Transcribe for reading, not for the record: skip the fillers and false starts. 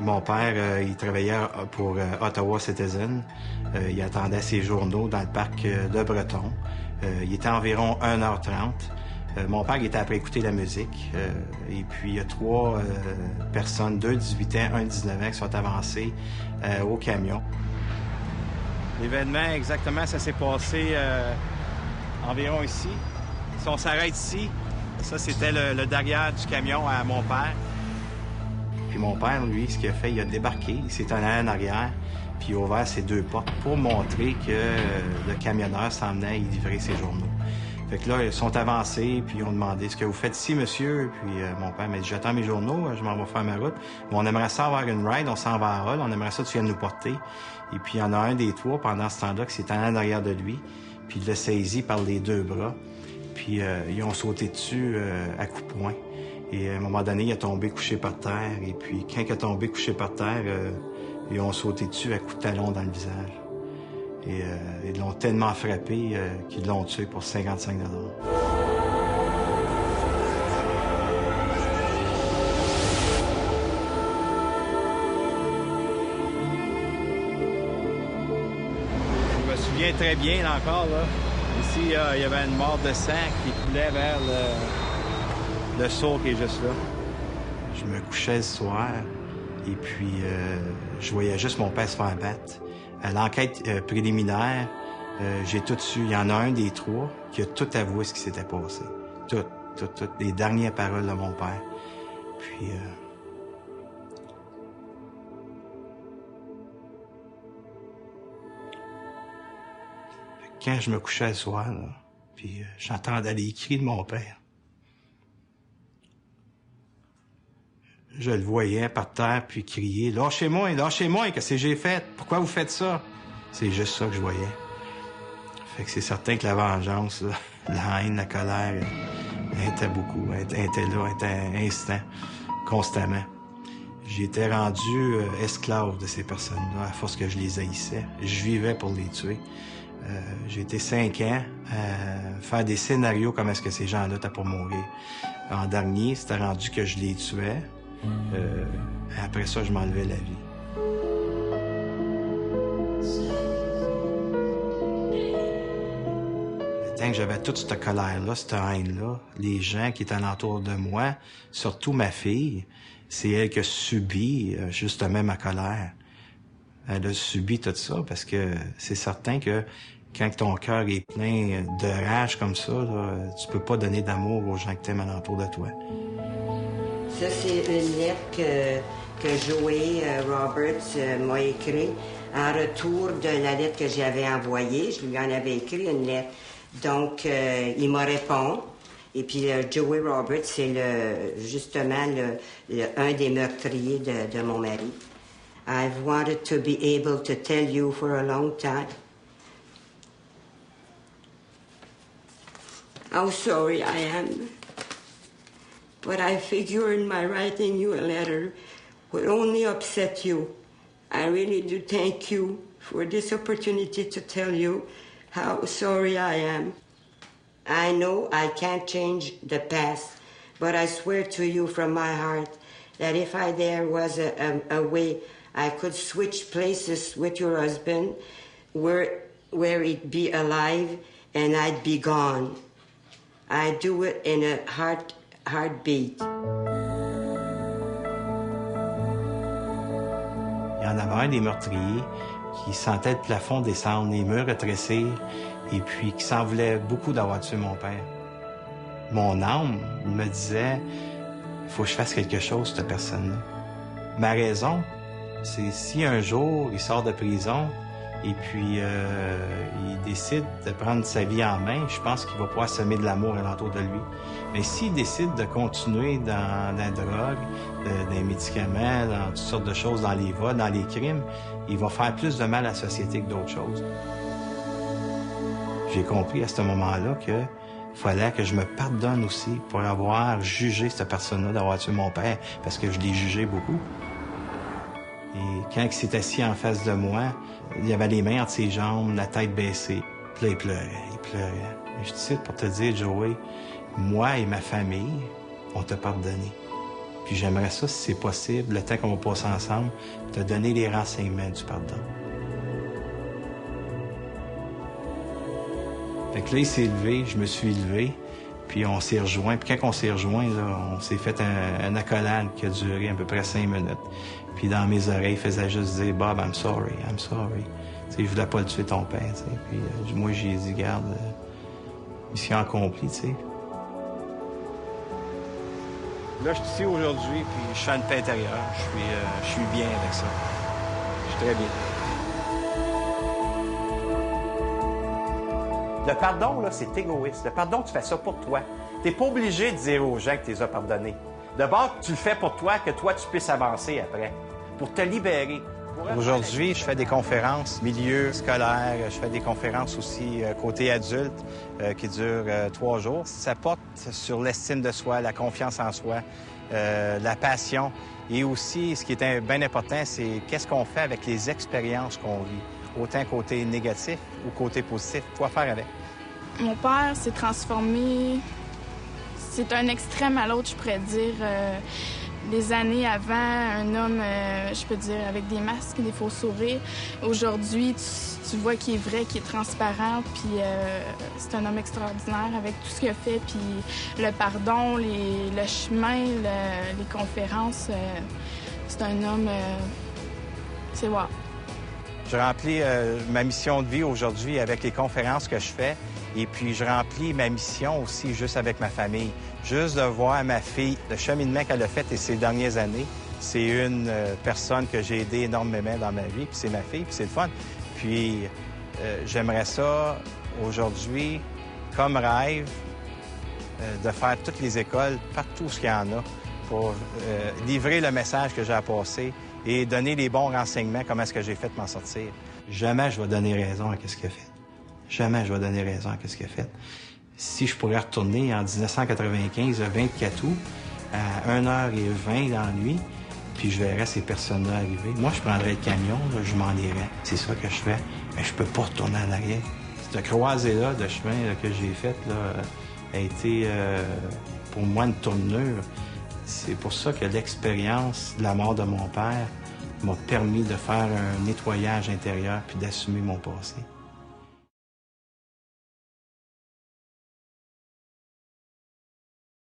Mon père, il travaillait pour Ottawa Citizen. Il attendait ses journaux dans le parc de Breton. Il était environ 1h30. Mon père il était après écouter la musique. Et puis, il y a 3 personnes, 2 de 18 ans, 1 de 19 ans, qui sont avancés au camion. L'événement, exactement, ça s'est passé environ ici. Si on s'arrête ici, ça, c'était le derrière du camion à mon père. Puis mon père, lui, ce qu'il a fait, il a débarqué, il s'est en allé en arrière, puis il a ouvert ses 2 portes pour montrer que le camionneur s'en venait y livrer ses journaux. Fait que là, ils sont avancés, puis ils ont demandé « Ce que vous faites ici, monsieur? » Puis mon père m'a dit « J'attends mes journaux, je m'en vais faire ma route. Mais on aimerait ça avoir une ride, on s'en va à Hull, on aimerait ça que tu viennes nous porter. » Et puis il y en a un des 3 pendant ce temps-là qui s'est en arrière de lui, puis il l'a saisi par les 2 bras, puis ils ont sauté dessus à coups de poing. Et à un moment donné, il a tombé couché par terre. Et puis, quand il a tombé couché par terre, ils ont sauté dessus à coups de talon dans le visage. Et ils l'ont tellement frappé qu'ils l'ont tué pour 55 $. Je me souviens très bien, là, encore, là. Ici, il y avait une mort de sang qui coulait vers le seau qui est juste là. Je me couchais le soir et puis je voyais juste mon père se faire battre. À l'enquête préliminaire, j'ai tout su. Il y en a un des 3 qui a tout avoué ce qui s'était passé. Tout. Les dernières paroles de mon père. Puis... Quand je me couchais le soir, là, puis j'entendais les cris de mon père. Je le voyais par terre, puis crier « Lâchez-moi, lâchez-moi, qu'est-ce que j'ai fait? Pourquoi vous faites ça? » C'est juste ça que je voyais. Fait que c'est certain que la vengeance, là, la haine, la colère, elle était beaucoup. Elle était là, elle était instant, constamment. J'étais rendu esclave de ces personnes-là, à force que je les haïssais. Je vivais pour les tuer. J'ai été 5 ans à faire des scénarios comme est-ce que ces gens-là étaient pour mourir. En dernier, c'était rendu que je les tuais. Après ça, je m'enlevais la vie. Le temps que j'avais toute cette colère-là, cette haine-là, les gens qui étaient alentour de moi, surtout ma fille, c'est elle qui a subi justement ma colère. Elle a subi tout ça parce que c'est certain que quand ton cœur est plein de rage comme ça, là, tu peux pas donner d'amour aux gens que t'aimes alentour de toi. Ça, c'est une lettre que Joey Roberts m'a écrite en retour de la lettre que j'avais envoyée. Je lui en avais écrit une lettre. Donc, il me répond. Et puis, Joey Roberts, c'est justement un des meurtriers de mon mari. I've wanted to be able to tell you for a long time how sorry I am. But I figured my writing you a letter would only upset you. I really do thank you for this opportunity to tell you how sorry I am. I know I can't change the past, but I swear to you from my heart that if there was a way I could switch places with your husband where he'd be alive and I'd be gone. I'd do it in a heartbeat. Il y en avait un des meurtriers qui sentait le plafond descendre, les murs rétrécir, et puis qui s'en voulait beaucoup d'avoir tué mon père. Mon âme me disait, il faut que je fasse quelque chose, cette personne-là. Ma raison, c'est si un jour il sort de prison et puis il décide de prendre sa vie en main, je pense qu'il va pouvoir semer de l'amour alentour de lui. Mais s'il décide de continuer dans la drogue, dans les médicaments, dans toutes sortes de choses, dans les vols, dans les crimes, il va faire plus de mal à la société que d'autres choses. J'ai compris à ce moment-là qu'il fallait que je me pardonne aussi pour avoir jugé cette personne-là d'avoir tué mon père, parce que je l'ai jugé beaucoup. Et quand il s'est assis en face de moi, il avait les mains entre ses jambes, la tête baissée. Puis là, il pleurait. Et je suis ici pour te dire, Joey, moi et ma famille, on t'a pardonné. Puis j'aimerais ça, si c'est possible, le temps qu'on va passer ensemble, te donner les renseignements du pardon. Fait que là, il s'est levé, je me suis levé, puis on s'est rejoints. Puis quand on s'est rejoints, là, on s'est fait un accolade qui a duré à peu près 5 minutes. Puis dans mes oreilles, il faisait juste dire « Bob, I'm sorry, I'm sorry ». Tu sais, je voulais pas le tuer ton père, tu sais. Puis moi, j'ai dit « Garde, mission accomplie, tu sais ». Là, je suis ici aujourd'hui, puis je suis en paix intérieure. Je suis bien avec ça. Je suis très bien. Le pardon, là, c'est égoïste. Le pardon, tu fais ça pour toi. T'es pas obligé de dire aux gens que tu les as pardonnés. D'abord, tu le fais pour toi, que toi, tu puisses avancer après, pour te libérer. Aujourd'hui, je fais des conférences milieu scolaire. Je fais des conférences aussi côté adulte qui durent 3 jours. Ça porte sur l'estime de soi, la confiance en soi, la passion. Et aussi, ce qui est bien important, c'est qu'est-ce qu'on fait avec les expériences qu'on vit, autant côté négatif ou côté positif. Quoi faire avec? Mon père s'est transformé. C'est un extrême à l'autre, je pourrais dire. Des années avant, un homme, je peux dire, avec des masques et des faux sourires. Aujourd'hui, tu vois qu'il est vrai, qu'il est transparent, puis c'est un homme extraordinaire avec tout ce qu'il a fait, puis le pardon, le chemin, les conférences. C'est un homme... c'est wow. Je remplis ma mission de vie aujourd'hui avec les conférences que je fais. Et puis, je remplis ma mission aussi juste avec ma famille. Juste de voir ma fille, le cheminement qu'elle a fait et ces dernières années. C'est une personne que j'ai aidée énormément dans ma vie, puis c'est ma fille, puis c'est le fun. Puis, j'aimerais ça, aujourd'hui, comme rêve, de faire toutes les écoles, partout ce qu'il y en a, pour livrer le message que j'ai à passer et donner les bons renseignements, comment est-ce que j'ai fait m'en sortir. Jamais je vais donner raison à ce qu'il a fait. Jamais je vais donner raison à ce qu'il a fait. Si je pourrais retourner en 1995, le 24 août, à 1h20 dans la nuit, puis je verrais ces personnes-là arriver. Moi, je prendrais le camion, là, je m'en irais. C'est ça que je fais. Mais je peux pas retourner en arrière. Cette croisée-là de chemin là, que j'ai faite là, a été pour moi une tournure. C'est pour ça que l'expérience de la mort de mon père m'a permis de faire un nettoyage intérieur puis d'assumer mon passé.